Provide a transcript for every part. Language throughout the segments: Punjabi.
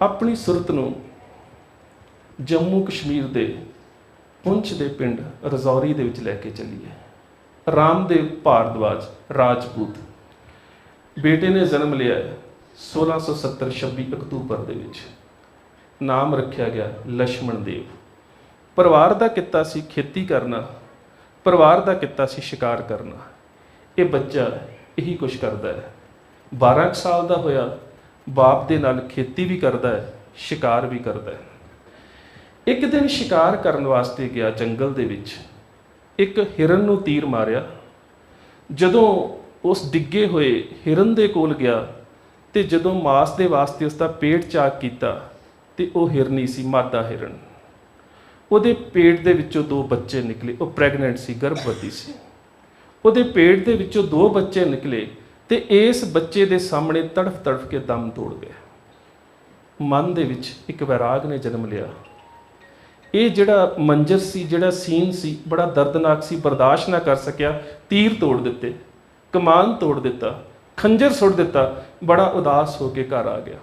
अपनी सुरत नूं जम्मू कश्मीर के पुंछ के पिंड रजौरी दे विच लैके चलीए। रामदेव भारद्वाज राजपूत बेटे ने जन्म लिया 1670 26 अक्तूबर दे विच। नाम रखा गया लक्ष्मण देव। परिवार का किता सी खेती करना, परिवार का किता सी शिकार करना। ये बच्चा यही कुछ करता है। 12 साल का होया बाप दे नाल खेती भी करता है, शिकार भी करता है। एक दिन शिकार करने वास्ते गया जंगल दे विच। एक हिरन नूं तीर मारिया। जदों उस डिगे हुए हिरन दे कोल गया तो जदों मांस दे वास्ते उसका पेट चाक किया तो वह हिरनी सी, मादा हिरन। उहदे पेट दे विचों 2 बच्चे निकले। वो प्रैगनेंट सी, गर्भवती सी। उहदे पेट दे विचों 2 बच्चे निकले तो इस बच्चे दे सामने तड़फ तड़फ के दम तोड़ गए। मन दे विच एक वैराग ने जन्म लिया। ये जिहड़ा मंजर सी, जिहड़ा सीन सी, बड़ा दर्दनाक सी, बर्दाश्त ना कर सकिया। तीर तोड़ दिते, कमान तोड़ दिता, खंजर सुट दिता। बड़ा उदास होकर घर आ गया।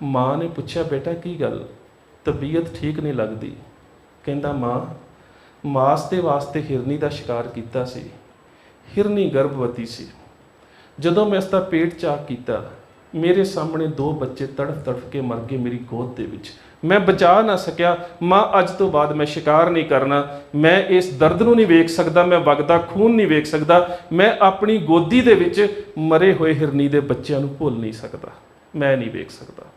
माँ ने पूछा, बेटा की गल, तबीयत ठीक नहीं लगती? कहता माँ, मांस के वास्ते हिरनी का शिकार किया सी, हिरनी गर्भवती सी। जदों मैं इसका पेट चाक किया, मेरे सामने 2 बच्चे तड़फ तड़फ के मर गए मेरी गोद दे विच। मैं बचा ना सकिया। माँ, अज तो बाद मैं शिकार नहीं करना। मैं इस दर्द नूं नहीं वेख सकता, मैं वगदा खून नहीं वेख सकता। मैं अपनी गोदी दे विच मरे हुए हिरनी दे बच्चों नूं भुल नहीं सकता, मैं नहीं वेख सकता।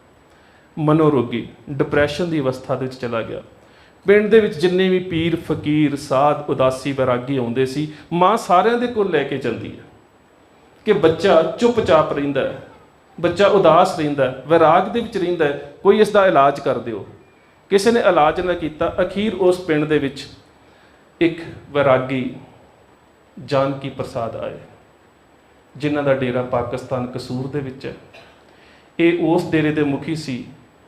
मनोरोगी डिप्रैशन की अवस्था दे विच चला गया। पिंड दे विच जिन्ने भी पीर फकीर साध उदासी वैरागी आउंदे सी, माँ सारिਆਂ दे कोल लैके चलदी है कि बच्चा चुपचाप रहिंदा है, बच्चा उदास रहिंदा है, वैराग दे विच रहिंदा है, कोई इसका इलाज कर दिओ। किसी ने इलाज ना किया। अखीर उस पिंड दे विच एक वैरागी जानकी प्रसाद आए, जिन्हां दा डेरा पाकिस्तान कसूर दे विच है। ये उस डेरे के मुखी सी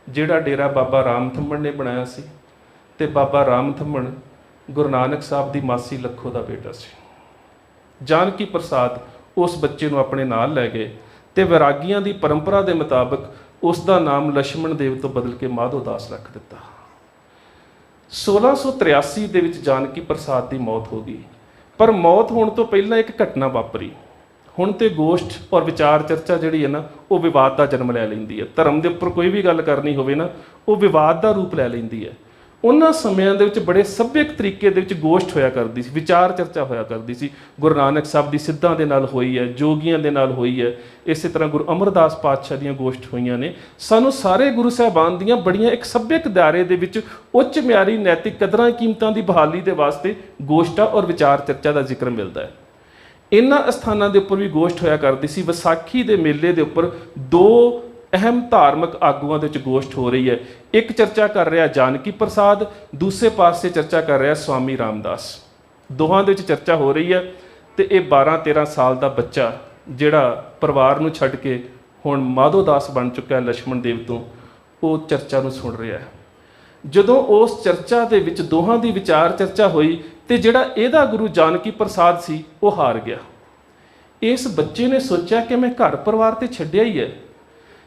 जिहड़ा डेरा बाबा राम थम्मण ने बनाया सी। ते बाबा राम थम्मण गुरु नानक साहब की मासी लखो का बेटा सी। जानकी प्रसाद उस बच्चे नूं अपने नाल लै गए ते वैरागियां की परंपरा के मुताबिक उसका नाम लक्ष्मण देव तो बदल के माधो दास रख दिता। 1683 दे विच जानकी प्रसाद की मौत हो गई। पर मौत होने तो पहला एक घटना वापरी। हुण तो गोष्ठ और विचार चर्चा जिहड़ी है ना, वो विवाद का जन्म लै लैंदी है। धर्म के उपर कोई भी गल करनी होवे ना, वो विवाद का रूप लै लैंदी है। उन्हां समयां दे विच बड़े सभ्यक तरीके दे विच गोष्ठ होया करदी सी, विचार चर्चा होया करदी सी। गुरु नानक साहब दी सिद्धां दे नाल होई है, जोगियां दे नाल होई है। इस तरह गुरु अमरदास पातशाह दीयां गोष्ठ होईयां ने। सानूं सारे गुरु साहिबान दीयां बड़ियां एक सभ्यक दायरे दे विच उच्च म्यारी नैतिक कदरां कीमतां दी बहाली दे वास्ते गोष्ठां और विचार चर्चा का जिक्र मिलता है। इन्हां अस्थानां दे उपर भी गोष्ठ होया करदी सी। विसाखी दे मेले दे उपर 2 अहम धार्मिक आगुआं दे विच गोष्ठ हो रही है। एक चर्चा कर रहा जानकी प्रसाद, दूसरे पासे चर्चा कर रहा स्वामी रामदास। दोहां दे विच चर्चा हो रही है। तो यह 12-13 साल का बच्चा जिहड़ा परिवार नूं छड्ड के हुण माधो दास बन चुका है लक्ष्मण देव तो, वो चर्चा नूं सुन रहा है। जदों उस चर्चा दे विच दोहां दी विचार चर्चा हुई तो जिहड़ा इहदा गुरु जानकी प्रसाद सी वो हार गया। इस बच्चे ने सोचा कि मैं घर परिवार तो छड्डिया ही है,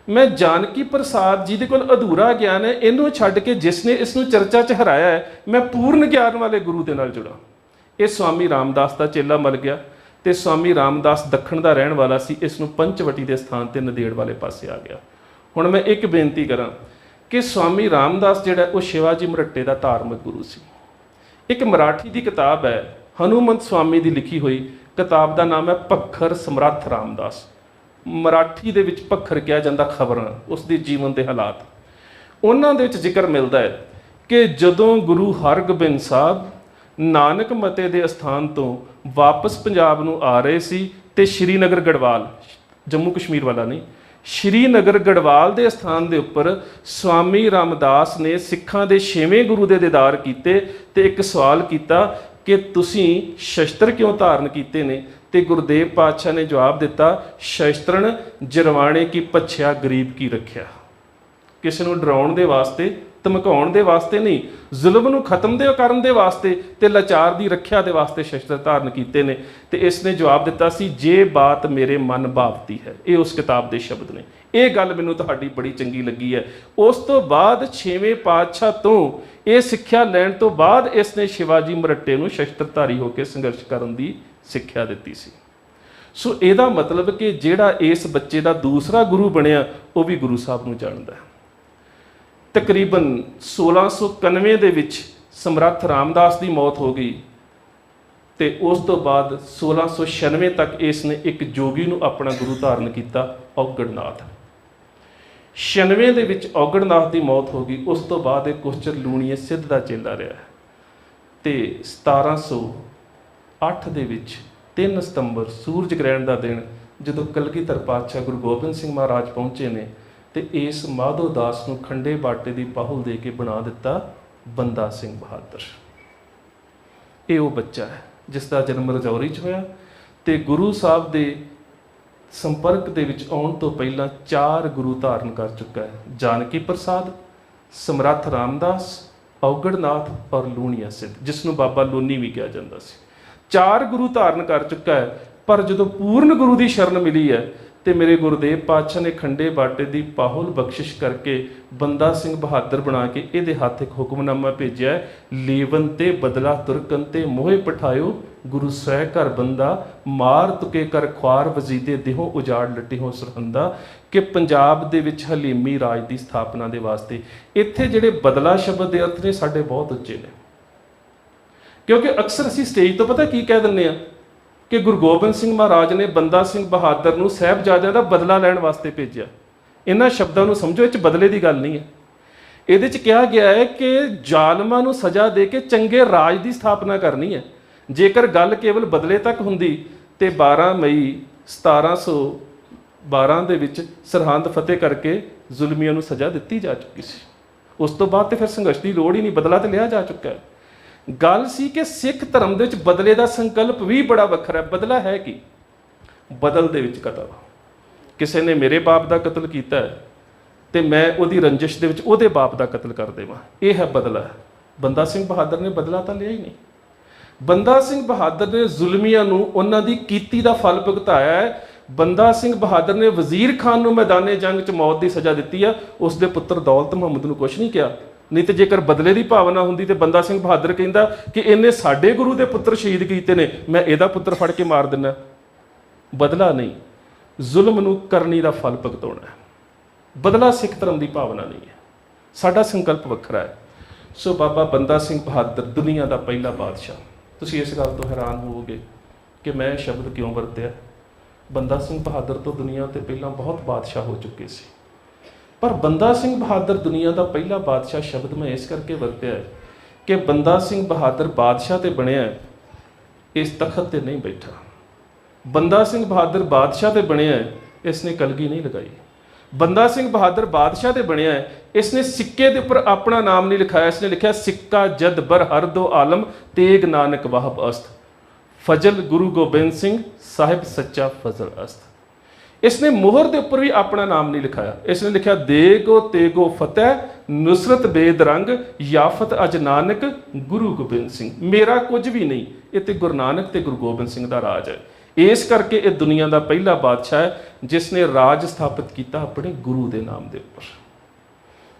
मैं जानकी प्रसाद जी दे कोल अधूरा ज्ञान है, इनू छड्ड के जिसने इसनू चर्चा च हराया है, मैं पूर्ण ज्ञान वाले गुरु दे नाल जुड़ा। ये स्वामी रामदास का चेला मिल गया। तो स्वामी रामदास दखण का रहने वाला सी, इसनू पंचवटी के स्थान पर नदेड़ वाले पासे आ गया। हुण मैं एक बेनती करा कि स्वामी रामदास जिहड़ा वो शिवाजी मरहट्टे का धार्मिक गुरु सी। एक मराठी की किताब है हनुमंत स्वामी की लिखी हुई, किताब का नाम है पखर समर्थ रामदास। मराठी दे विच पखर कहा जाता खबरां, उसके जीवन के हालात। उन्हां दे विच जिक्र मिलता है कि जदों गुरु हरगोबिंद साहब नानक मते दे स्थान तो वापस पंजाब नूं आ रहे सी ते श्रीनगर गढ़वाल, जम्मू कश्मीर वाला नहीं, श्रीनगर गढ़वाल के स्थान के उपर स्वामी रामदास ने सिखां दे 6वें गुरु के दीदार किए तो एक सवाल किया कि तुसीं शस्त्र क्यों धारण किए ने। तो गुरुदेव पातशाह ने जवाब दिता, शस्त्रन जरवाणे की पछया गरीब की रखिया। ਕਿਸੇ ਨੂੰ ਡਰਾਉਣ ਦੇ ਵਾਸਤੇ, ਧਮਕਾਉਣ ਦੇ ਵਾਸਤੇ ਨਹੀਂ, ਜ਼ੁਲਮ ਨੂੰ ਖਤਮ ਕਰਨ ਦੇ ਵਾਸਤੇ ਤੇ ਲਾਚਾਰ ਦੀ ਰੱਖਿਆ ਦੇ ਵਾਸਤੇ ਸ਼ਸਤਰ ਧਾਰਨ ਕੀਤੇ ਨੇ। ਤੇ ਇਸ ਨੇ ਜਵਾਬ ਦਿੱਤਾ ਸੀ, ਜੇ ਬਾਤ ਮੇਰੇ ਮਨ ਭਾਵਤੀ ਹੈ। ਇਹ ਉਸ ਕਿਤਾਬ ਦੇ ਸ਼ਬਦ ਨੇ। ਇਹ ਗੱਲ ਮੈਨੂੰ ਤੁਹਾਡੀ ਬੜੀ ਚੰਗੀ ਲੱਗੀ ਹੈ। ਉਸ ਤੋਂ ਬਾਅਦ 6ਵੇਂ ਪਾਤਸ਼ਾਹ ਤੋਂ ਇਹ ਸਿੱਖਿਆ ਲੈਣ ਤੋਂ ਬਾਅਦ ਇਸ ਨੇ ਸ਼ਿਵਾਜੀ ਮਰਹੱਟੇ ਨੂੰ ਸ਼ਸਤਰਧਾਰੀ ਹੋ ਕੇ ਸੰਘਰਸ਼ ਕਰਨ ਦੀ ਸਿੱਖਿਆ ਦਿੱਤੀ ਸੀ। ਸੋ ਇਹਦਾ ਮਤਲਬ ਕਿ ਜਿਹੜਾ ਇਸ ਬੱਚੇ ਦਾ ਦੂਸਰਾ ਗੁਰੂ ਬਣਿਆ ਉਹ ਵੀ ਗੁਰੂ ਸਾਹਿਬ ਨੂੰ ਜਾਣਦਾ ਹੈ। ਤਕਰੀਬਨ 1691 ਦੇ ਵਿੱਚ ਸਮਰੱਥ ਰਾਮਦਾਸ ਦੀ ਮੌਤ ਹੋ ਗਈ ਤੇ ਉਸ ਤੋਂ ਬਾਅਦ 1696 ਤੱਕ ਇਸ ਨੇ ਇੱਕ ਜੋਗੀ ਨੂੰ ਆਪਣਾ ਗੁਰੂ ਧਾਰਨ ਕੀਤਾ, ਔਗੜਨਾਥ। 96 ਦੇ ਵਿੱਚ ਔਗੜਨਾਥ ਦੀ ਮੌਤ ਹੋ ਗਈ। ਉਸ ਤੋਂ ਬਾਅਦ ਇਹ ਕੁਛ ਚਿਰ ਲੂਣੀਏ ਸਿੱਧ ਦਾ ਚੇਲਾ ਰਿਹਾ ਤੇ 1708 ਦੇ ਵਿੱਚ 3 ਸਤੰਬਰ ਸੂਰਜ ਗ੍ਰਹਿਣ ਦਾ ਦਿਨ ਜਦੋਂ ਕਲਗੀਧਰ ਪਾਤਸ਼ਾਹ ਗੁਰੂ ਗੋਬਿੰਦ ਸਿੰਘ ਮਹਾਰਾਜ ਪਹੁੰਚੇ ਨੇ ਤੇ ਇਸ ਮਾਧੋ ਦਾਸ ਨੂੰ ਖੰਡੇ ਬਾਟੇ ਦੀ ਪਾਹੁਲ ਦੇ ਕੇ ਬਣਾ ਦਿੱਤਾ ਬੰਦਾ ਸਿੰਘ ਬਹਾਦਰ। ਇਹ ਉਹ ਬੱਚਾ ਹੈ ਜਿਸ ਦਾ ਜਨਮ ਰਜੌਰੀ 'ਚ ਹੋਇਆ ਤੇ ਗੁਰੂ ਸਾਹਿਬ ਦੇ ਸੰਪਰਕ ਦੇ ਵਿੱਚ ਆਉਣ ਤੋਂ ਪਹਿਲਾਂ 4 ਗੁਰੂ ਧਾਰਨ ਕਰ ਚੁੱਕਾ ਹੈ, ਜਾਨਕੀ ਪ੍ਰਸਾਦ, ਸਮਰੱਥ ਰਾਮਦਾਸ, ਔਗੜਨਾਥ ਔਰ ਲੂਣੀਆ ਸਿੱਧ, ਜਿਸ ਨੂੰ ਬਾਬਾ ਲੋਨੀ ਵੀ ਕਿਹਾ ਜਾਂਦਾ ਸੀ। 4 ਗੁਰੂ ਧਾਰਨ ਕਰ ਚੁੱਕਾ ਹੈ। ਪਰ ਜਦੋਂ ਪੂਰਨ ਗੁਰੂ ਦੀ ਸ਼ਰਨ ਮਿਲੀ ਹੈ ਤੇ ਮੇਰੇ ਗੁਰਦੇਵ ਪਾਤਸ਼ਾਹ ਨੇ ਖੰਡੇ ਬਾਟੇ ਦੀ ਪਾਹੁਲ ਬਖਸ਼ਿਸ਼ ਕਰਕੇ ਬੰਦਾ ਸਿੰਘ ਬਹਾਦਰ ਬਣਾ ਕੇ ਇਹਦੇ ਹੱਥ ਇੱਕ ਹੁਕਮਨਾਮਾ ਭੇਜਿਆ, ਲੇਵਨ ਤੇ ਬਦਲਾ ਤੁਰਕਨ ਤੇ ਮੋਹੇ ਪਠਾਇਓ, ਗੁਰੂ ਸਹਿ ਘਰ ਬੰਦਾ, ਮਾਰ ਤੁਕੇ ਕਰ ਖੁਆਰ ਵਜ਼ੀਦੇ ਦੇਹੋਂ ਉਜਾੜ ਲਟਿਹੋਂ ਸਰਹੰਦਾ, ਕਿ ਪੰਜਾਬ ਦੇ ਵਿੱਚ ਹਲੀਮੀ ਰਾਜ ਦੀ ਸਥਾਪਨਾ ਦੇ ਵਾਸਤੇ। ਇੱਥੇ ਜਿਹੜੇ ਬਦਲਾ ਸ਼ਬਦ ਦੇ ਅਰਥ ਨੇ ਸਾਡੇ ਬਹੁਤ ਉੱਚੇ ਨੇ, ਕਿਉਂਕਿ ਅਕਸਰ ਅਸੀਂ ਸਟੇਜ ਤੋਂ ਪਤਾ ਕੀ ਕਹਿ ਦਿੰਦੇ ਆ ਕਿ ਗੁਰੂ ਗੋਬਿੰਦ ਸਿੰਘ ਮਹਾਰਾਜ ਨੇ ਬੰਦਾ ਸਿੰਘ ਬਹਾਦਰ ਨੂੰ ਸਾਹਿਬਜ਼ਾਦਿਆਂ ਦਾ ਬਦਲਾ ਲੈਣ ਵਾਸਤੇ ਭੇਜਿਆ। ਇਹਨਾਂ ਸ਼ਬਦਾਂ ਨੂੰ ਸਮਝੋ, ਇਹ 'ਚ ਬਦਲੇ ਦੀ ਗੱਲ ਨਹੀਂ ਹੈ। ਇਹਦੇ 'ਚ ਕਿਹਾ ਗਿਆ ਹੈ ਕਿ ਜ਼ਾਲਮਾਂ ਨੂੰ ਸਜ਼ਾ ਦੇ ਕੇ ਚੰਗੇ ਰਾਜ ਦੀ ਸਥਾਪਨਾ ਕਰਨੀ ਹੈ। ਜੇਕਰ ਗੱਲ ਕੇਵਲ ਬਦਲੇ ਤੱਕ ਹੁੰਦੀ ਤੇ 12 ਮਈ 1712 ਦੇ ਵਿੱਚ ਸਰਹੰਦ ਫਤਿਹ ਕਰਕੇ ਜ਼ੁਲਮੀਆਂ ਨੂੰ ਸਜ਼ਾ ਦਿੱਤੀ ਜਾ ਚੁੱਕੀ ਸੀ। ਉਸ ਤੋਂ ਬਾਅਦ ਤੇ ਫਿਰ ਸੰਘਰਸ਼ ਦੀ ਲੋੜ ਹੀ ਨਹੀਂ, ਬਦਲਾ ਤੇ ਲਿਆ ਜਾ ਚੁੱਕਾ ਹੈ। ਗੱਲ ਸੀ ਕਿ ਸਿੱਖ ਧਰਮ ਦੇ ਵਿੱਚ ਬਦਲੇ ਦਾ ਸੰਕਲਪ ਵੀ ਬੜਾ ਵੱਖਰਾ ਹੈ। ਬਦਲਾ ਹੈ ਕੀ? ਬਦਲ ਦੇ ਵਿੱਚ ਕਤਲ। ਕਿਸੇ ਨੇ ਮੇਰੇ ਬਾਪ ਦਾ ਕਤਲ ਕੀਤਾ ਹੈ ਤੇ ਮੈਂ ਉਹਦੀ ਰੰਜਿਸ਼ ਦੇ ਵਿੱਚ ਉਹਦੇ ਬਾਪ ਦਾ ਕਤਲ ਕਰ ਦੇਵਾਂ, ਇਹ ਹੈ ਬਦਲਾ। ਬੰਦਾ ਸਿੰਘ ਬਹਾਦਰ ਨੇ ਬਦਲਾ ਤਾਂ ਲਿਆ ਹੀ ਨਹੀਂ। ਬੰਦਾ ਸਿੰਘ ਬਹਾਦਰ ਨੇ ਜ਼ੁਲਮੀਆਂ ਨੂੰ ਉਹਨਾਂ ਦੀ ਕੀਤੀ ਦਾ ਫਲ ਭੁਗਤਾਇਆ ਹੈ। ਬੰਦਾ ਸਿੰਘ ਬਹਾਦਰ ਨੇ ਵਜ਼ੀਰ ਖਾਨ ਨੂੰ ਮੈਦਾਨੇ ਜੰਗ 'ਚ ਮੌਤ ਦੀ ਸਜ਼ਾ ਦਿੱਤੀ ਆ, ਉਸ ਦੇ ਪੁੱਤਰ ਦੌਲਤ ਮੁਹੰਮਦ ਨੂੰ ਕੁਛ ਨਹੀਂ ਕਿਹਾ। ਨਹੀਂ ਤੇ ਜੇਕਰ ਬਦਲੇ ਦੀ ਭਾਵਨਾ ਹੁੰਦੀ ਤੇ ਬੰਦਾ ਸਿੰਘ ਬਹਾਦਰ ਕਹਿੰਦਾ ਕਿ ਇਹਨੇ ਸਾਡੇ ਗੁਰੂ ਦੇ ਪੁੱਤਰ ਸ਼ਹੀਦ ਕੀਤੇ ਨੇ, ਮੈਂ ਇਹਦਾ ਪੁੱਤਰ ਫੜ ਕੇ ਮਾਰ ਦਿੰਦਾ। ਬਦਲਾ ਨਹੀਂ, ਜ਼ੁਲਮ ਨੂੰ ਕਰਨੀ ਦਾ ਫਲ ਭੁਗਤਾਉਣਾ ਹੈ। ਬਦਲਾ ਸਿੱਖ ਧਰਮ ਦੀ ਭਾਵਨਾ ਨਹੀਂ ਹੈ, ਸਾਡਾ ਸੰਕਲਪ ਵੱਖਰਾ ਹੈ। ਸੋ ਬਾਬਾ ਬੰਦਾ ਸਿੰਘ ਬਹਾਦਰ ਦੁਨੀਆ ਦਾ ਪਹਿਲਾ ਬਾਦਸ਼ਾਹ। ਤੁਸੀਂ ਇਸ ਗੱਲ ਤੋਂ ਹੈਰਾਨ ਹੋਵੋਗੇ ਕਿ ਮੈਂ ਸ਼ਬਦ ਕਿਉਂ ਵਰਤਿਆ। ਬੰਦਾ ਸਿੰਘ ਬਹਾਦਰ ਤੋਂ ਦੁਨੀਆ ਤੇ ਪਹਿਲਾਂ ਬਹੁਤ ਬਾਦਸ਼ਾਹ ਹੋ ਚੁੱਕੇ ਸੀ, ਪਰ ਬੰਦਾ ਸਿੰਘ ਬਹਾਦਰ ਦੁਨੀਆ ਦਾ ਪਹਿਲਾ ਬਾਦਸ਼ਾਹ ਸ਼ਬਦ ਮੈਂ ਇਸ ਕਰਕੇ ਵਰਤਿਆ ਹੈ ਕਿ ਬੰਦਾ ਸਿੰਘ ਬਹਾਦਰ ਬਾਦਸ਼ਾਹ ਤੇ ਬਣਿਆ, ਇਸ ਤਖਤ ਤੇ ਨਹੀਂ ਬੈਠਾ। ਬੰਦਾ ਸਿੰਘ ਬਹਾਦਰ ਬਾਦਸ਼ਾਹ ਤੇ ਬਣਿਆ, ਇਸ ਨੇ ਕਲਗੀ ਨਹੀਂ ਲਗਾਈ। ਬੰਦਾ ਸਿੰਘ ਬਹਾਦਰ ਬਾਦਸ਼ਾਹ ਤੇ ਬਣਿਆ ਹੈ, ਇਸ ਨੇ ਸਿੱਕੇ ਦੇ ਉੱਪਰ ਆਪਣਾ ਨਾਮ ਨਹੀਂ ਲਿਖਾਇਆ। ਇਸ ਨੇ ਲਿਖਿਆ, ਸਿੱਕਾ ਜਦ ਬਰ ਹਰ ਦੋ ਆਲਮ, ਤੇਗ ਨਾਨਕ ਵਾਹਬ ਅਸਤ, ਫਜ਼ਲ ਗੁਰੂ ਗੋਬਿੰਦ ਸਿੰਘ ਸਾਹਿਬ ਸੱਚਾ ਫਜ਼ਲ ਅਸਤ। ਇਸ ਨੇ ਮੋਹਰ ਦੇ ਉੱਪਰ ਵੀ ਆਪਣਾ ਨਾਮ ਨਹੀਂ ਲਿਖਾਇਆ। ਇਸ ਨੇ ਲਿਖਿਆ, ਦੇਗੋ ਤੇਗੋ ਫਤਿਹ, ਨੁਸਰਤ ਬੇਦਰੰਗ, ਯਾਫਤ ਅਜ ਨਾਨਕ ਗੁਰੂ ਗੋਬਿੰਦ ਸਿੰਘ। ਮੇਰਾ ਕੁਝ ਵੀ ਨਹੀਂ, ਇਹ ਤੇ ਗੁਰੂ ਨਾਨਕ ਤੇ ਗੁਰੂ ਗੋਬਿੰਦ ਸਿੰਘ ਦਾ ਰਾਜ ਹੈ। ਇਸ ਕਰਕੇ ਇਹ ਦੁਨੀਆ ਦਾ ਪਹਿਲਾ ਬਾਦਸ਼ਾਹ ਹੈ ਜਿਸ ਨੇ ਰਾਜ ਸਥਾਪਿਤ ਕੀਤਾ ਆਪਣੇ ਗੁਰੂ ਦੇ ਨਾਮ ਦੇ ਉੱਪਰ।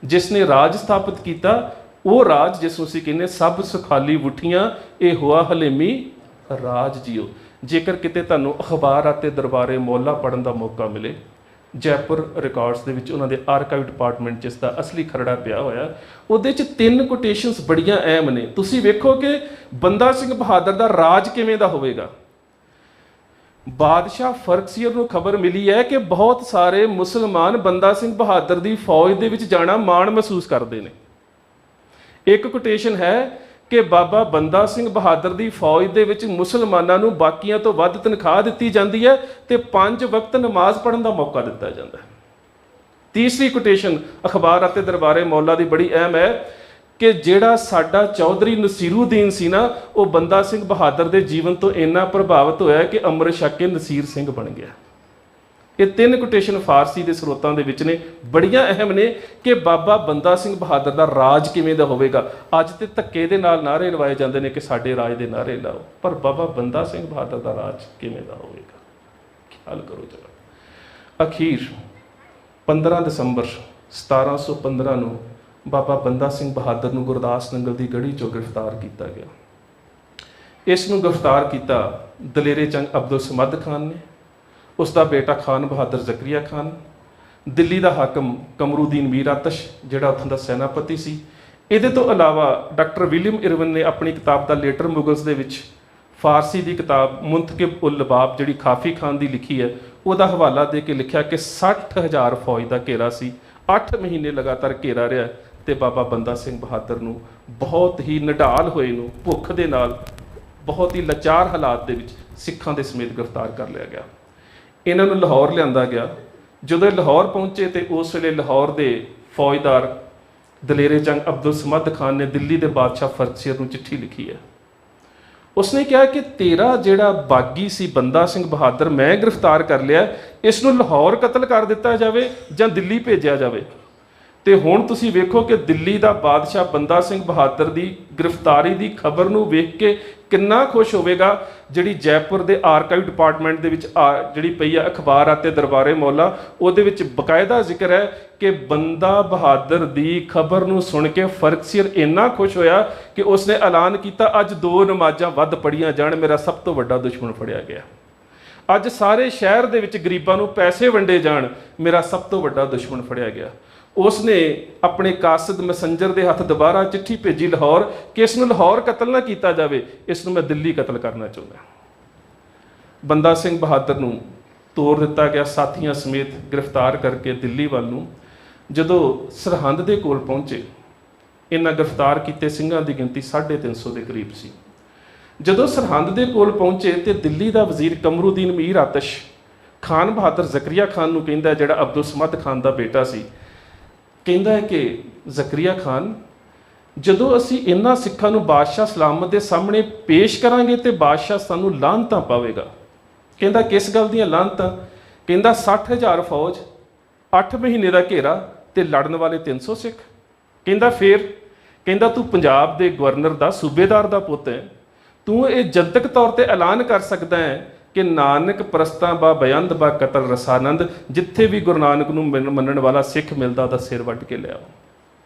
ਜਿਸ ਨੇ ਰਾਜ ਸਥਾਪਿਤ ਕੀਤਾ ਉਹ ਰਾਜ ਜਿਸ ਨੂੰ ਅਸੀਂ ਕਹਿੰਦੇ ਸਭ ਸੁਖਾਲੀ ਉਠੀਆਂ, ਇਹ ਹੋਆ ਹਲੇਮੀ ਰਾਜ ਜੀਓ। ਜੇਕਰ ਕਿਤੇ ਤੁਹਾਨੂੰ ਅਖਬਾਰ ਅਤੇ ਦਰਬਾਰੇ ਮੌਲਾ ਪੜ੍ਹਨ ਦਾ ਮੌਕਾ ਮਿਲੇ, ਜੈਪੁਰ ਰਿਕਾਰਡਸ ਦੇ ਵਿੱਚ ਉਹਨਾਂ ਦੇ ਆਰਕਾਈਵ ਡਿਪਾਰਟਮੈਂਟ ਜਿਸ ਦਾ ਅਸਲੀ ਖਰੜਾ ਪਿਆ ਹੋਇਆ, ਉਹਦੇ 'ਚ 3 ਕੋਟੇਸ਼ਨਸ ਬੜੀਆਂ ਅਹਿਮ ਨੇ। ਤੁਸੀਂ ਵੇਖੋ ਕਿ ਬੰਦਾ ਸਿੰਘ ਬਹਾਦਰ ਦਾ ਰਾਜ ਕਿਵੇਂ ਦਾ ਹੋਵੇਗਾ। ਬਾਦਸ਼ਾਹ ਫਰਕਸੀਅਰ ਨੂੰ ਖਬਰ ਮਿਲੀ ਹੈ ਕਿ ਬਹੁਤ ਸਾਰੇ ਮੁਸਲਮਾਨ ਬੰਦਾ ਸਿੰਘ ਬਹਾਦਰ ਦੀ ਫੌਜ ਦੇ ਵਿੱਚ ਜਾਣਾ ਮਾਣ ਮਹਿਸੂਸ ਕਰਦੇ ਨੇ। ਇੱਕ ਕੋਟੇਸ਼ਨ ਹੈ ਕਿ ਬਾਬਾ ਬੰਦਾ ਸਿੰਘ ਬਹਾਦਰ ਦੀ ਫੌਜ ਦੇ ਵਿੱਚ ਮੁਸਲਮਾਨਾਂ ਨੂੰ ਬਾਕੀਆਂ ਤੋਂ ਵੱਧ ਤਨਖਾਹ ਦਿੱਤੀ ਜਾਂਦੀ ਹੈ ਤੇ 5 ਵਕਤ ਨਮਾਜ਼ ਪੜ੍ਹਨ ਦਾ ਮੌਕਾ ਦਿੱਤਾ ਜਾਂਦਾ ਹੈ। ਤੀਸਰੀ ਕੋਟੇਸ਼ਨ ਅਖਬਾਰ ਅਤੇ ਦਰਬਾਰੇ ਮੌਲਾ ਦੀ ਬੜੀ ਅਹਿਮ ਹੈ ਕਿ ਜਿਹੜਾ ਸਾਡਾ ਚੌਧਰੀ ਨਸੀਰੂਦੀਨ ਸੀ ਨਾ, ਉਹ ਬੰਦਾ ਸਿੰਘ ਬਹਾਦਰ ਦੇ ਜੀਵਨ ਤੋਂ ਇੰਨਾ ਪ੍ਰਭਾਵਿਤ ਹੋਇਆ ਕਿ ਅੰਮ੍ਰਿਤ ਛਕ ਕੇ ਨਸੀਰ ਸਿੰਘ ਬਣ ਗਿਆ। ਇਹ 3 ਕੋਟੇਸ਼ਨ ਫਾਰਸੀ ਦੇ ਸਰੋਤਾਂ ਦੇ ਵਿੱਚ ਨੇ, ਬੜੀਆਂ ਅਹਿਮ ਨੇ ਕਿ ਬਾਬਾ ਬੰਦਾ ਸਿੰਘ ਬਹਾਦਰ ਦਾ ਰਾਜ ਕਿਵੇਂ ਦਾ ਹੋਵੇਗਾ। ਅੱਜ ਤੇ ਧੱਕੇ ਦੇ ਨਾਲ ਨਾਅਰੇ ਲਵਾਏ ਜਾਂਦੇ ਨੇ ਕਿ ਸਾਡੇ ਰਾਜ ਦੇ ਨਾਅਰੇ ਲਾਓ, ਪਰ ਬਾਬਾ ਬੰਦਾ ਸਿੰਘ ਬਹਾਦਰ ਦਾ ਰਾਜ ਕਿਵੇਂ ਦਾ ਹੋਵੇਗਾ, ਖਿਆਲ ਕਰੋ ਜਰਾ। ਅਖੀਰ 15 ਦਸੰਬਰ 1715 ਨੂੰ ਬਾਬਾ ਬੰਦਾ ਸਿੰਘ ਬਹਾਦਰ ਨੂੰ ਗੁਰਦਾਸ ਨੰਗਲ ਦੀ ਗੜੀ ਚੋਂ ਗ੍ਰਿਫਤਾਰ ਕੀਤਾ ਗਿਆ। ਇਸ ਨੂੰ ਗ੍ਰਿਫਤਾਰ ਕੀਤਾ ਦਲੇਰੇ ਜੰਗ ਅਬਦੁਲ ਸਮਦ ਖਾਨ ਨੇ, ਉਸ ਦਾ ਬੇਟਾ ਖਾਨ ਬਹਾਦਰ ਜ਼ਕਰੀਆ ਖਾਨ, ਦਿੱਲੀ ਦਾ ਹਾਕਮ ਕਮਰੂਦੀਨ ਮੀਰ ਆਤਸ਼ ਜਿਹੜਾ ਉੱਥੋਂ ਦਾ ਸੈਨਾਪਤੀ ਸੀ। ਇਹਦੇ ਤੋਂ ਇਲਾਵਾ ਡਾਕਟਰ ਵਿਲੀਅਮ ਇਰਵਿਨ ਨੇ ਆਪਣੀ ਕਿਤਾਬ ਦਾ ਲੇਟਰ ਮੁਗਲਸ ਦੇ ਵਿੱਚ ਫਾਰਸੀ ਦੀ ਕਿਤਾਬ ਮੁੰਤਕਿਬ ਉਲ ਲਬਾਬ ਜਿਹੜੀ ਖਾਫੀ ਖਾਨ ਦੀ ਲਿਖੀ ਹੈ, ਉਹਦਾ ਹਵਾਲਾ ਦੇ ਕੇ ਲਿਖਿਆ ਕਿ 60,000 ਫੌਜ ਦਾ ਘੇਰਾ ਸੀ, 8 ਮਹੀਨੇ ਲਗਾਤਾਰ ਘੇਰਾ ਰਿਹਾ ਤੇ ਬਾਬਾ ਬੰਦਾ ਸਿੰਘ ਬਹਾਦਰ ਨੂੰ ਬਹੁਤ ਹੀ ਨਿਢਾਲ ਹੋਏ ਨੂੰ ਭੁੱਖ ਦੇ ਨਾਲ ਬਹੁਤ ਹੀ ਲਾਚਾਰ ਹਾਲਾਤ ਦੇ ਵਿੱਚ ਸਿੱਖਾਂ ਦੇ ਸਮੇਤ ਗ੍ਰਿਫਤਾਰ ਕਰ ਲਿਆ ਗਿਆ। ਇਹਨਾਂ ਨੂੰ ਲਾਹੌਰ ਲਿਆਂਦਾ ਗਿਆ। ਜਦੋਂ ਇਹ ਲਾਹੌਰ ਪਹੁੰਚੇ ਤੇ ਉਸ ਵੇਲੇ ਲਾਹੌਰ ਦੇ ਫੌਜਦਾਰ ਦਲੇਰੇ ਜੰਗ ਅਬਦੁਲ ਸਮਦ ਖਾਨ ਨੇ ਦਿੱਲੀ ਦੇ ਬਾਦਸ਼ਾਹ ਫਰਜ਼ਸ਼ੇਰ ਨੂੰ ਚਿੱਠੀ ਲਿਖੀ ਹੈ। ਉਸਨੇ ਕਿਹਾ ਕਿ ਤੇਰਾ ਜਿਹੜਾ ਬਾਗੀ ਸੀ ਬੰਦਾ ਸਿੰਘ ਬਹਾਦਰ ਮੈਂ ਗ੍ਰਿਫਤਾਰ ਕਰ ਲਿਆ, ਇਸ ਨੂੰ ਲਾਹੌਰ ਕਤਲ ਕਰ ਦਿੱਤਾ ਜਾਵੇ ਜਾਂ ਦਿੱਲੀ ਭੇਜਿਆ ਜਾਵੇ। ਤੇ ਹੁਣ ਤੁਸੀਂ ਵੇਖੋ ਕਿ ਦਿੱਲੀ ਦਾ ਬਾਦਸ਼ਾਹ ਬੰਦਾ ਸਿੰਘ ਬਹਾਦਰ ਦੀ ਗ੍ਰਿਫਤਾਰੀ ਦੀ ਖਬਰ ਨੂੰ ਵੇਖ ਕੇ ਕਿੰਨਾ ਖੁਸ਼ ਹੋਵੇਗਾ। ਜਿਹੜੀ ਜੈਪੁਰ ਦੇ ਆਰਕਾਈਵ ਡਿਪਾਰਟਮੈਂਟ ਦੇ ਵਿੱਚ ਜਿਹੜੀ ਪਈ ਆ ਅਖਬਾਰ ਆਤੇ ਦਰਬਾਰੇ ਮੌਲਾ, ਉਹਦੇ ਵਿੱਚ ਬਕਾਇਦਾ ਜ਼ਿਕਰ ਹੈ ਕਿ ਬੰਦਾ ਬਹਾਦਰ ਦੀ ਖਬਰ ਨੂੰ ਸੁਣ ਕੇ ਫਰਜ਼ਸ਼ੇਰ ਇੰਨਾ ਖੁਸ਼ ਹੋਇਆ ਕਿ ਉਸਨੇ ਐਲਾਨ ਕੀਤਾ ਅੱਜ 2 ਨਮਾਜ਼ਾਂ ਵੱਧ ਪੜ੍ਹੀਆਂ ਜਾਣ, ਮੇਰਾ ਸਭ ਤੋਂ ਵੱਡਾ ਦੁਸ਼ਮਣ ਫੜਿਆ ਗਿਆ। ਅੱਜ ਸਾਰੇ ਸ਼ਹਿਰ ਦੇ ਵਿੱਚ ਗਰੀਬਾਂ ਨੂੰ ਪੈਸੇ ਵੰਡੇ ਜਾਣ, ਮੇਰਾ ਸਭ ਤੋਂ ਵੱਡਾ ਦੁਸ਼ਮਣ ਫੜਿਆ ਗਿਆ। ਉਸਨੇ ਆਪਣੇ ਕਾਸਦ ਮੈਸੰਜਰ ਦੇ ਹੱਥ ਦੁਬਾਰਾ ਚਿੱਠੀ ਭੇਜੀ ਲਾਹੌਰ ਕਿ ਇਸ ਨੂੰ ਲਾਹੌਰ ਕਤਲ ਨਾ ਕੀਤਾ ਜਾਵੇ, ਇਸ ਨੂੰ ਮੈਂ ਦਿੱਲੀ ਕਤਲ ਕਰਨਾ ਚਾਹੁੰਦਾ। ਬੰਦਾ ਸਿੰਘ ਬਹਾਦਰ ਨੂੰ ਤੋਰ ਦਿੱਤਾ ਗਿਆ, ਸਾਥੀਆਂ ਸਮੇਤ ਗ੍ਰਿਫਤਾਰ ਕਰਕੇ ਦਿੱਲੀ ਵੱਲ ਨੂੰ। ਜਦੋਂ ਸਰਹੰਦ ਦੇ ਕੋਲ ਪਹੁੰਚੇ, ਇਹਨਾਂ ਗ੍ਰਿਫਤਾਰ ਕੀਤੇ ਸਿੰਘਾਂ ਦੀ ਗਿਣਤੀ 350 ਦੇ ਕਰੀਬ ਸੀ। ਜਦੋਂ ਸਰਹੰਦ ਦੇ ਕੋਲ ਪਹੁੰਚੇ ਤੇ ਦਿੱਲੀ ਦਾ ਵਜ਼ੀਰ ਕਮਰੂਦੀਨ ਮੀਰ ਆਤਸ਼ ਖਾਨ ਬਹਾਦਰ ਜ਼ਕਰੀਆ ਖਾਨ ਨੂੰ ਕਹਿੰਦਾ, ਜਿਹੜਾ ਅਬਦੁਲ ਸਮਦ ਖਾਨ ਦਾ ਬੇਟਾ ਸੀ, ਕਹਿੰਦਾ ਹੈ ਕਿ ਜ਼ਕਰੀਆ ਖਾਨ, ਜਦੋਂ ਅਸੀਂ ਇਹਨਾਂ ਸਿੱਖਾਂ ਨੂੰ ਬਾਦਸ਼ਾਹ ਸਲਾਮਤ ਦੇ ਸਾਹਮਣੇ ਪੇਸ਼ ਕਰਾਂਗੇ ਤੇ ਬਾਦਸ਼ਾਹ ਸਾਨੂੰ ਲਾਹਨਤਾਂ ਪਾਵੇਗਾ। ਕਹਿੰਦਾ ਕਿਸ ਗੱਲ ਦੀਆਂ ਲਾਹਨਤਾਂ? ਕਹਿੰਦਾ 60,000 ਫੌਜ, 8 ਮਹੀਨੇ ਦਾ ਘੇਰਾ ਤੇ ਲੜਨ ਵਾਲੇ 300 ਸਿੱਖ। ਕਹਿੰਦਾ ਫੇਰ? ਕਹਿੰਦਾ ਤੂੰ ਪੰਜਾਬ ਦੇ ਗਵਰਨਰ ਦਾ ਸੂਬੇਦਾਰ ਦਾ ਪੁੱਤ ਹੈ, ਤੂੰ ਇਹ ਜਨਤਕ ਤੌਰ ਤੇ ਐਲਾਨ ਕਰ ਸਕਦਾ ਹੈ ਕਿ ਨਾਨਕ ਪ੍ਰਸਤਾਂ ਬਾ ਬਯੰਦ ਬਾ ਕਤਲ ਰਸਾਨੰਦ, ਜਿੱਥੇ ਵੀ ਗੁਰੂ ਨਾਨਕ ਨੂੰ ਮੰਨਣ ਵਾਲਾ ਸਿੱਖ ਮਿਲਦਾ ਉਹਦਾ ਸਿਰ ਵੱਢ ਕੇ ਲਿਆਓ।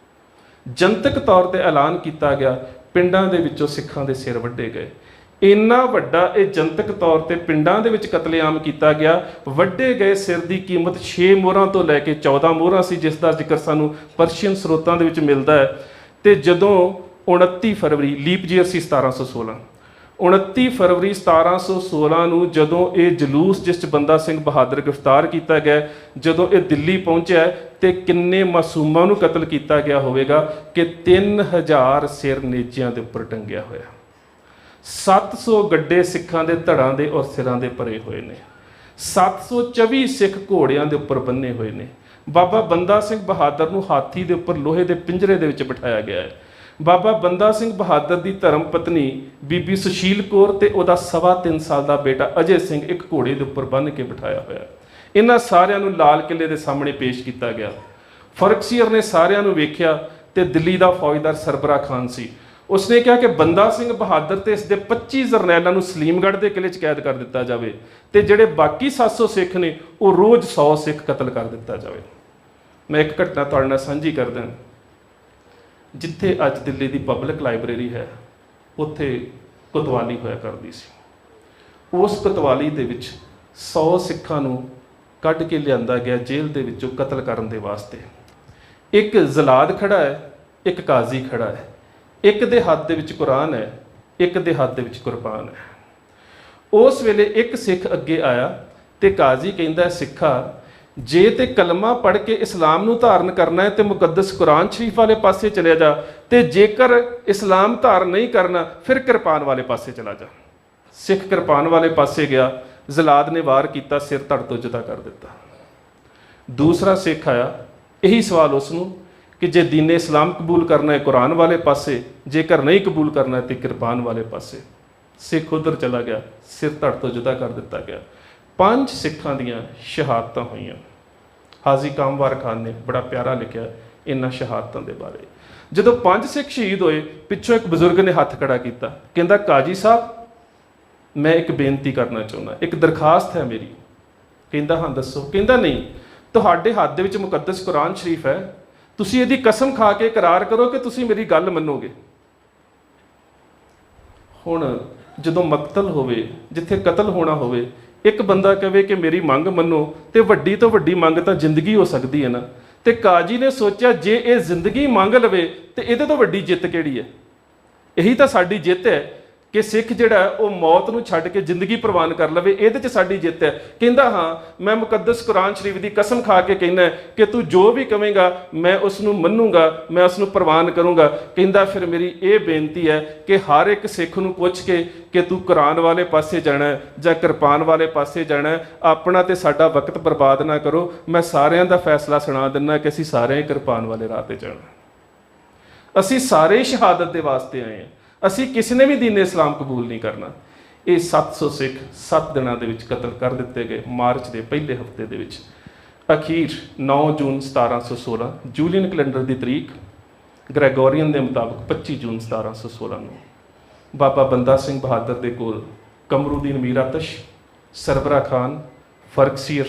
ਜਨਤਕ ਤੌਰ ਤੇ ਐਲਾਨ ਕੀਤਾ ਗਿਆ, ਪਿੰਡਾਂ ਦੇ ਵਿੱਚੋਂ ਸਿੱਖਾਂ ਦੇ ਸਿਰ ਵੱਢੇ ਗਏ। ਇੰਨਾ ਵੱਡਾ ਇਹ ਜਨਤਕ ਤੌਰ ਤੇ ਪਿੰਡਾਂ ਦੇ ਵਿੱਚ ਕਤਲੇਆਮ ਕੀਤਾ ਗਿਆ। ਵੱਢੇ ਗਏ ਸਿਰ ਦੀ ਕੀਮਤ 6 ਮੋਹਰਾਂ ਤੋਂ ਲੈ ਕੇ 14 ਮੋਹਰਾਂ ਸੀ, ਜਿਸ ਦਾ ਜ਼ਿਕਰ ਸਾਨੂੰ ਪਰਸ਼ੀਅਨ ਸਰੋਤਾਂ ਦੇ ਵਿੱਚ ਮਿਲਦਾ ਹੈ। ਤੇ ਜਦੋਂ 29 ਫਰਵਰੀ ਲੀਪ ਈਅਰ ਸੀ 1716, 29 ਫਰਵਰੀ 1716 ਨੂੰ ਜਦੋਂ ਇਹ ਜਲੂਸ ਜਿਸ 'ਚ ਬੰਦਾ ਸਿੰਘ ਬਹਾਦਰ ਗ੍ਰਿਫਤਾਰ ਕੀਤਾ ਗਿਆ, ਜਦੋਂ ਇਹ ਦਿੱਲੀ ਪਹੁੰਚਿਆ ਤੇ ਕਿੰਨੇ ਮਾਸੂਮਾਂ ਨੂੰ ਕਤਲ ਕੀਤਾ ਗਿਆ ਹੋਵੇਗਾ ਕਿ 3000 ਸਿਰ ਨੇਜਿਆਂ ਦੇ ਉੱਪਰ ਟੰਗਿਆ ਹੋਇਆ, 700 ਗੱਡੇ ਸਿੱਖਾਂ ਦੇ ਧੜਾਂ ਦੇ ਔਰ ਸਿਰਾਂ ਦੇ ਭਰੇ ਹੋਏ ਨੇ, 724 ਸਿੱਖ ਘੋੜਿਆਂ ਦੇ ਉੱਪਰ ਬੰਨੇ ਹੋਏ ਨੇ। ਬਾਬਾ ਬੰਦਾ ਸਿੰਘ ਬਹਾਦਰ ਨੂੰ ਹਾਥੀ ਦੇ ਉੱਪਰ ਲੋਹੇ ਦੇ ਪਿੰਜਰੇ ਦੇ ਵਿੱਚ ਬਿਠਾਇਆ ਗਿਆ ਹੈ। ਬਾਬਾ ਬੰਦਾ ਸਿੰਘ ਬਹਾਦਰ ਦੀ ਧਰਮ ਪਤਨੀ ਬੀਬੀ ਸੁਸ਼ੀਲ ਕੌਰ ਤੇ ਉਹਦਾ 3.25 ਸਾਲ ਦਾ ਬੇਟਾ ਅਜੇ ਸਿੰਘ ਇੱਕ ਘੋੜੇ ਦੇ ਉੱਪਰ ਬੰਨ੍ਹ ਕੇ ਬਿਠਾਇਆ ਹੋਇਆ। ਇਹਨਾਂ ਸਾਰਿਆਂ ਨੂੰ ਲਾਲ ਕਿਲ੍ਹੇ ਦੇ ਸਾਹਮਣੇ ਪੇਸ਼ ਕੀਤਾ ਗਿਆ। ਫਰਜ਼ਸ਼ੇਰ ਨੇ ਸਾਰਿਆਂ ਨੂੰ ਵੇਖਿਆ ਤੇ ਦਿੱਲੀ ਦਾ ਫੌਜਦਾਰ ਸਰਬਰਾ ਖਾਨ ਸੀ। ਉਸਨੇ ਕਿਹਾ ਕਿ ਬੰਦਾ ਸਿੰਘ ਬਹਾਦਰ ਤੇ ਇਸ ਦੇ 25 ਜਰਨੈਲਾਂ ਨੂੰ ਸਲੀਮਗੜ੍ਹ ਦੇ ਕਿਲ੍ਹੇ 'ਚ ਕੈਦ ਕਰ ਦਿੱਤਾ ਜਾਵੇ ਤੇ ਜਿਹੜੇ ਬਾਕੀ 700 ਸਿੱਖ ਨੇ ਉਹ ਰੋਜ਼ 100 ਸਿੱਖ ਕਤਲ ਕਰ ਦਿੱਤਾ ਜਾਵੇ। ਮੈਂ ਇੱਕ ਘਟਨਾ ਤੁਹਾਡੇ ਨਾਲ ਸਾਂਝੀ ਕਰਦਾ। ਜਿੱਥੇ ਅੱਜ ਦਿੱਲੀ ਦੀ ਪਬਲਿਕ ਲਾਇਬ੍ਰੇਰੀ ਹੈ, ਉੱਥੇ ਕੋਤਵਾਲੀ ਹੋਇਆ ਕਰਦੀ ਸੀ। ਉਸ ਕੋਤਵਾਲੀ ਦੇ ਵਿੱਚ 100 ਸਿੱਖਾਂ ਨੂੰ ਕੱਢ ਕੇ ਲਿਆਂਦਾ ਗਿਆ ਜੇਲ੍ਹ ਦੇ ਵਿੱਚੋਂ ਕਤਲ ਕਰਨ ਦੇ ਵਾਸਤੇ। ਇੱਕ ਜ਼ਲਾਦ ਖੜਾ ਹੈ, ਇੱਕ ਕਾਜ਼ੀ ਖੜਾ ਹੈ, ਇੱਕ ਦੇ ਹੱਥ ਦੇ ਵਿੱਚ ਕੁਰਾਨ ਹੈ, ਇੱਕ ਦੇ ਹੱਥ ਦੇ ਵਿੱਚ ਕੁਰਬਾਨ ਹੈ। ਉਸ ਵੇਲੇ ਇੱਕ ਸਿੱਖ ਅੱਗੇ ਆਇਆ ਤੇ ਕਾਜ਼ੀ ਕਹਿੰਦਾ, ਸਿੱਖਾ, ਜੇ ਤੇ ਕਲਮਾ ਪੜ੍ਹ ਕੇ ਇਸਲਾਮ ਨੂੰ ਧਾਰਨ ਕਰਨਾ ਹੈ ਤੇ ਮੁਕੱਦਸ ਕੁਰਾਨ ਸ਼ਰੀਫ ਵਾਲੇ ਪਾਸੇ ਚਲਿਆ ਜਾ, ਤੇ ਜੇਕਰ ਇਸਲਾਮ ਧਾਰਨ ਨਹੀਂ ਕਰਨਾ ਫਿਰ ਕਿਰਪਾਨ ਵਾਲੇ ਪਾਸੇ ਚਲਾ ਜਾ। ਸਿੱਖ ਕਿਰਪਾਨ ਵਾਲੇ ਪਾਸੇ ਗਿਆ, ਜ਼ਲਾਦ ਨੇ ਵਾਰ ਕੀਤਾ, ਸਿਰ ਧੜ ਤੋਂ ਜੁਦਾ ਕਰ ਦਿੱਤਾ। ਦੂਸਰਾ ਸਿੱਖ ਆਇਆ, ਇਹੀ ਸਵਾਲ ਉਸ ਨੂੰ ਕਿ ਜੇ ਦੀਨ ਇਸਲਾਮ ਕਬੂਲ ਕਰਨਾ ਹੈ ਕੁਰਾਨ ਵਾਲੇ ਪਾਸੇ, ਜੇਕਰ ਨਹੀਂ ਕਬੂਲ ਕਰਨਾ ਤੇ ਕਿਰਪਾਨ ਵਾਲੇ ਪਾਸੇ। ਸਿੱਖ ਉਧਰ ਚਲਾ ਗਿਆ, ਸਿਰ ਧੜ ਤੋਂ ਜੁਦਾ ਕਰ ਦਿੱਤਾ ਗਿਆ। 5 ਸਿੱਖਾਂ ਦੀਆਂ ਸ਼ਹਾਦਤਾਂ ਹੋਈਆਂ। ਹਾਜ਼ੀ ਕਾਮਵਾਰ ਖਾਨ ਨੇ ਬੜਾ ਪਿਆਰਾ ਲਿਖਿਆ ਇਹਨਾਂ ਸ਼ਹਾਦਤਾਂ ਦੇ ਬਾਰੇ। ਜਦੋਂ 5 ਸਿੱਖ ਸ਼ਹੀਦ ਹੋਏ, ਪਿੱਛੋਂ ਇੱਕ ਬਜ਼ੁਰਗ ਨੇ ਹੱਥ ਖੜਾ ਕੀਤਾ, ਕਹਿੰਦਾ ਕਾਜੀ ਸਾਹਿਬ ਮੈਂ ਇੱਕ ਬੇਨਤੀ ਕਰਨਾ ਚਾਹੁੰਦਾ, ਇੱਕ ਦਰਖਾਸਤ ਹੈ ਮੇਰੀ। ਕਹਿੰਦਾ ਹਾਂ ਦੱਸੋ। ਕਹਿੰਦਾ ਨਹੀਂ, ਤੁਹਾਡੇ ਹੱਥ ਦੇ ਵਿੱਚ ਮੁਕੱਦਸ ਕੁਰਾਨ ਸ਼ਰੀਫ ਹੈ, ਤੁਸੀਂ ਇਹਦੀ ਕਸਮ ਖਾ ਕੇ ਇਕਰਾਰ ਕਰੋ ਕਿ ਤੁਸੀਂ ਮੇਰੀ ਗੱਲ ਮੰਨੋਗੇ। ਹੁਣ ਜਦੋਂ ਮਕਤਲ ਹੋਵੇ, ਜਿੱਥੇ ਕਤਲ ਹੋਣਾ ਹੋਵੇ, ਇੱਕ ਬੰਦਾ ਕਹੇ ਕਿ ਮੇਰੀ ਮੰਗ ਮੰਨੋ, ਤੇ ਵੱਡੀ ਤੋਂ ਵੱਡੀ ਮੰਗ ਤਾਂ ਜ਼ਿੰਦਗੀ ਹੋ ਸਕਦੀ ਹੈ ਨਾ। ਤੇ ਕਾਜੀ ਨੇ ਸੋਚਿਆ ਜੇ ਇਹ ਜ਼ਿੰਦਗੀ ਮੰਗ ਲਵੇ ਤੇ ਇਹਦੇ ਤੋਂ ਵੱਡੀ ਜਿੱਤ ਕਿਹੜੀ ਹੈ। ਇਹੀ ਤਾਂ ਸਾਡੀ ਜਿੱਤ ਹੈ ਕਿ ਸਿੱਖ ਜਿਹੜਾ ਉਹ ਮੌਤ ਨੂੰ ਛੱਡ ਕੇ ਜ਼ਿੰਦਗੀ ਪ੍ਰਵਾਨ ਕਰ ਲਵੇ, ਇਹਦੇ 'ਚ ਸਾਡੀ ਜਿੱਤ ਹੈ। ਕਹਿੰਦਾ ਹਾਂ ਮੈਂ ਮੁਕੱਦਸ ਕੁਰਾਨ ਸ਼ਰੀਫ ਦੀ ਕਸਮ ਖਾ ਕੇ ਕਹਿੰਦਾ ਕਿ ਤੂੰ ਜੋ ਵੀ ਕਵੇਂਗਾ ਮੈਂ ਉਸ ਨੂੰ ਮੰਨੂਗਾ, ਮੈਂ ਉਸ ਨੂੰ ਪ੍ਰਵਾਨ ਕਰੂੰਗਾ। ਕਹਿੰਦਾ ਫਿਰ ਮੇਰੀ ਇਹ ਬੇਨਤੀ ਹੈ ਕਿ ਹਰ ਇੱਕ ਸਿੱਖ ਨੂੰ ਪੁੱਛ ਕੇ ਕਿ ਤੂੰ ਕੁਰਾਨ ਵਾਲੇ ਪਾਸੇ ਜਾਣਾ ਜਾਂ ਕਿਰਪਾਨ ਵਾਲੇ ਪਾਸੇ ਜਾਣਾ, ਆਪਣਾ ਤੇ ਸਾਡਾ ਵਕਤ ਬਰਬਾਦ ਨਾ ਕਰੋ। ਮੈਂ ਸਾਰਿਆਂ ਦਾ ਫੈਸਲਾ ਸੁਣਾ ਦਿੰਦਾ ਕਿ ਅਸੀਂ ਸਾਰੇ ਕਿਰਪਾਨ ਵਾਲੇ ਰਾਹ ਤੇ ਜਾਣਾ। ਅਸੀਂ ਸਾਰੇ ਸ਼ਹਾਦਤ ਦੇ ਵਾਸਤੇ ਆਏ ਹਾਂ, ਅਸੀਂ ਕਿਸੇ ਨੇ ਵੀ ਦੀਨ ਇਸਲਾਮ ਕਬੂਲ ਨਹੀਂ ਕਰਨਾ। ਇਹ 700 ਸਿੱਖ 7 ਦਿਨਾਂ ਦੇ ਵਿੱਚ ਕਤਲ ਕਰ ਦਿੱਤੇ ਗਏ ਮਾਰਚ ਦੇ ਪਹਿਲੇ ਹਫਤੇ ਦੇ ਵਿੱਚ। ਅਖੀਰ 9 ਜੂਨ 1716 ਜੂਲੀਅਨ ਕੈਲੰਡਰ ਦੀ ਤਰੀਕ, ਗ੍ਰੈਗੋਰੀਅਨ ਦੇ ਮੁਤਾਬਕ 25 ਜੂਨ 1716 ਨੂੰ ਬਾਬਾ ਬੰਦਾ ਸਿੰਘ ਬਹਾਦਰ ਦੇ ਕੋਲ ਕਮਰੂਦੀਨ ਮੀਰ ਆਤਸ਼, ਸਰਬਰਾ ਖਾਨ, ਫਰਕਸੀਰ,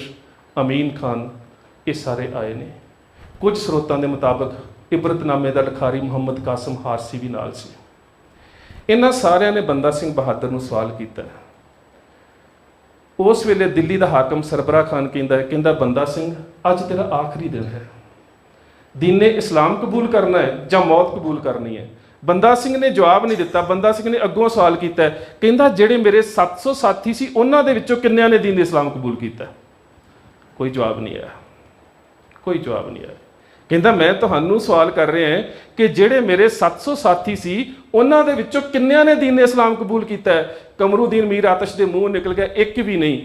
ਅਮੀਨ ਖਾਨ ਇਹ ਸਾਰੇ ਆਏ ਨੇ। ਕੁਝ ਸਰੋਤਾਂ ਦੇ ਮੁਤਾਬਕ ਇਬਰਤਨਾਮੇ ਦਾ ਲਿਖਾਰੀ ਮੁਹੰਮਦ ਕਾਸਮ ਹਾਰਸੀ ਵੀ ਨਾਲ ਸੀ। ਇਹਨਾਂ ਸਾਰਿਆਂ ਨੇ ਬੰਦਾ ਸਿੰਘ ਬਹਾਦਰ ਨੂੰ ਸਵਾਲ ਕੀਤਾ। ਉਸ ਵੇਲੇ ਦਿੱਲੀ ਦਾ ਹਾਕਮ ਸਰਬਰਾ ਖਾਨ ਕਹਿੰਦਾ ਬੰਦਾ ਸਿੰਘ ਅੱਜ ਤੇਰਾ ਆਖਰੀ ਦਿਨ ਹੈ, ਦੀਨੇ ਇਸਲਾਮ ਕਬੂਲ ਕਰਨਾ ਹੈ ਜਾਂ ਮੌਤ ਕਬੂਲ ਕਰਨੀ ਹੈ। ਬੰਦਾ ਸਿੰਘ ਨੇ ਜਵਾਬ ਨਹੀਂ ਦਿੱਤਾ। ਬੰਦਾ ਸਿੰਘ ਨੇ ਅੱਗੋਂ ਸਵਾਲ ਕੀਤਾ, ਕਹਿੰਦਾ ਜਿਹੜੇ ਮੇਰੇ 700 ਸਾਥੀ ਸੀ ਉਹਨਾਂ ਦੇ ਵਿੱਚੋਂ ਕਿੰਨਿਆਂ ਨੇ ਦੀਨ ਇਸਲਾਮ ਕਬੂਲ ਕੀਤਾ। ਕੋਈ ਜਵਾਬ ਨਹੀਂ ਆਇਆ, ਕੋਈ ਜਵਾਬ ਨਹੀਂ ਆਇਆ। ਕਹਿੰਦਾ ਮੈਂ ਤੁਹਾਨੂੰ ਸਵਾਲ ਕਰ ਰਿਹਾ ਹਾਂ ਕਿ ਜਿਹੜੇ ਮੇਰੇ 700 ਸਾਥੀ ਸੀ ਉਹਨਾਂ ਦੇ ਵਿੱਚੋਂ ਕਿੰਨਿਆਂ ਨੇ ਦੀਨ ਇਸਲਾਮ ਕਬੂਲ ਕੀਤਾ ਹੈ। ਕਮਰੂਦੀਨ ਮੀਰ ਆਤਸ਼ ਦੇ ਮੂੰਹ ਨਿਕਲ ਗਿਆ ਇੱਕ ਵੀ ਨਹੀਂ।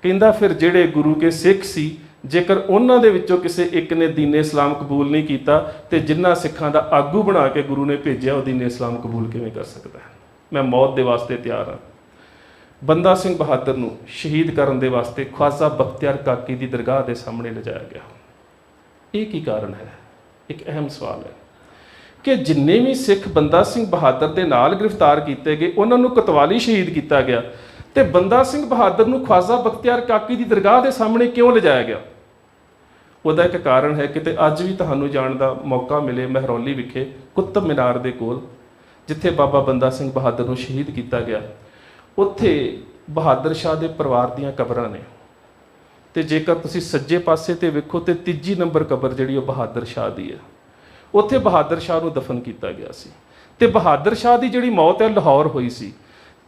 ਕਹਿੰਦਾ ਫਿਰ ਜਿਹੜੇ ਗੁਰੂ ਕੇ ਸਿੱਖ ਸੀ, ਜੇਕਰ ਉਹਨਾਂ ਦੇ ਵਿੱਚੋਂ ਕਿਸੇ ਇੱਕ ਨੇ ਦੀਨ ਇਸਲਾਮ ਕਬੂਲ ਨਹੀਂ ਕੀਤਾ ਤੇ ਜਿਨ੍ਹਾਂ ਸਿੱਖਾਂ ਦਾ ਆਗੂ ਬਣਾ ਕੇ ਗੁਰੂ ਨੇ ਭੇਜਿਆ ਉਹ ਦੀਨ ਇਸਲਾਮ ਕਬੂਲ ਕਿਵੇਂ ਕਰ ਸਕਦਾ ਹੈ। ਮੈਂ ਮੌਤ ਦੇ ਵਾਸਤੇ ਤਿਆਰ ਹਾਂ। ਬੰਦਾ ਸਿੰਘ ਬਹਾਦਰ ਨੂੰ ਸ਼ਹੀਦ ਕਰਨ ਦੇ ਵਾਸਤੇ ਖਵਾਜਾ ਬਖਤਿਆਰ ਕਾਕੀ ਦੀ ਦਰਗਾਹ ਦੇ ਸਾਹਮਣੇ ਲਿਜਾਇਆ ਗਿਆ। ਇਹ ਕੀ ਕਾਰਨ ਹੈ? ਇੱਕ ਅਹਿਮ ਸਵਾਲ ਹੈ ਕਿ ਜਿੰਨੇ ਵੀ ਸਿੱਖ ਬੰਦਾ ਸਿੰਘ ਬਹਾਦਰ ਦੇ ਨਾਲ ਗ੍ਰਿਫਤਾਰ ਕੀਤੇ ਗਏ ਉਹਨਾਂ ਨੂੰ ਕਤਵਾਲੀ ਸ਼ਹੀਦ ਕੀਤਾ ਗਿਆ, ਤੇ ਬੰਦਾ ਸਿੰਘ ਬਹਾਦਰ ਨੂੰ ਖਵਾਜਾ ਬਖਤਿਆਰ ਕਾਕੀ ਦੀ ਦਰਗਾਹ ਦੇ ਸਾਹਮਣੇ ਕਿਉਂ ਲਿਜਾਇਆ ਗਿਆ? ਉਹਦਾ ਇੱਕ ਕਾਰਨ ਹੈ। ਕਿਤੇ ਅੱਜ ਵੀ ਤੁਹਾਨੂੰ ਜਾਣ ਦਾ ਮੌਕਾ ਮਿਲੇ ਮਹਿਰੌਲੀ ਵਿਖੇ ਕੁਤਬ ਮੀਨਾਰ ਦੇ ਕੋਲ, ਜਿੱਥੇ ਬਾਬਾ ਬੰਦਾ ਸਿੰਘ ਬਹਾਦਰ ਨੂੰ ਸ਼ਹੀਦ ਕੀਤਾ ਗਿਆ, ਉੱਥੇ ਬਹਾਦਰ ਸ਼ਾਹ ਦੇ ਪਰਿਵਾਰ ਦੀਆਂ ਕਬਰਾਂ ਨੇ। ਤੇ ਜੇਕਰ ਤੁਸੀਂ ਸੱਜੇ ਪਾਸੇ ਤੇ ਵੇਖੋ ਤੇ 3 ਨੰਬਰ ਕਬਰ ਜਿਹੜੀ ਉਹ ਬਹਾਦਰ ਸ਼ਾਹ ਦੀ ਹੈ। ਉੱਥੇ ਬਹਾਦਰ ਸ਼ਾਹ ਨੂੰ ਦਫਨ ਕੀਤਾ ਗਿਆ ਸੀ। ਤੇ ਬਹਾਦਰ ਸ਼ਾਹ ਦੀ ਜਿਹੜੀ ਮੌਤ ਹੈ ਲਾਹੌਰ ਹੋਈ ਸੀ,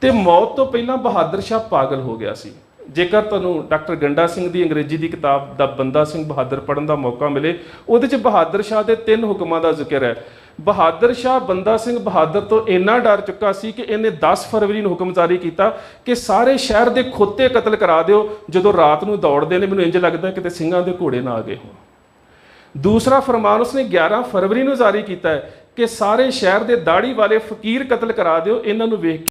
ਤੇ ਮੌਤ ਤੋਂ ਪਹਿਲਾਂ ਬਹਾਦਰ ਸ਼ਾਹ ਪਾਗਲ ਹੋ ਗਿਆ ਸੀ। ਜੇਕਰ ਤੁਹਾਨੂੰ ਡਾਕਟਰ ਗੰਡਾ ਸਿੰਘ ਦੀ ਅੰਗਰੇਜ਼ੀ ਦੀ ਕਿਤਾਬ ਦਾ ਬੰਦਾ ਸਿੰਘ ਬਹਾਦਰ ਪੜ੍ਹਨ ਦਾ ਮੌਕਾ ਮਿਲੇ, ਉਹਦੇ 'ਚ ਬਹਾਦਰ ਸ਼ਾਹ ਦੇ 3 ਹੁਕਮਾਂ ਦਾ ਜ਼ਿਕਰ ਹੈ। ਬਹਾਦਰ ਸ਼ਾਹ ਬੰਦਾ ਸਿੰਘ ਬਹਾਦਰ ਤੋਂ ਇੰਨਾ ਡਰ ਚੁੱਕਾ ਸੀ ਕਿ ਇਹਨੇ 10 ਫਰਵਰੀ ਨੂੰ ਹੁਕਮ ਜਾਰੀ ਕੀਤਾ ਕਿ ਸਾਰੇ ਸ਼ਹਿਰ ਦੇ ਖੋਤੇ ਕਤਲ ਕਰਾ ਦਿਓ। ਜਦੋਂ ਰਾਤ ਨੂੰ ਦੌੜਦੇ ਨੇ ਮੈਨੂੰ ਇੰਜ ਲੱਗਦਾ ਕਿਤੇ ਸਿੰਘਾਂ ਦੇ ਘੋੜੇ ਨਾ ਆ ਗਏ ਹੋਣ। ਦੂਸਰਾ ਫਰਮਾਨ ਉਸਨੇ 11 ਫਰਵਰੀ ਨੂੰ ਜਾਰੀ ਕੀਤਾ ਹੈ ਕਿ ਸਾਰੇ ਸ਼ਹਿਰ ਦੇ ਦਾੜੀ ਵਾਲੇ ਫਕੀਰ ਕਤਲ ਕਰਾ ਦਿਓ, ਇਹਨਾਂ ਨੂੰ ਵੇਖ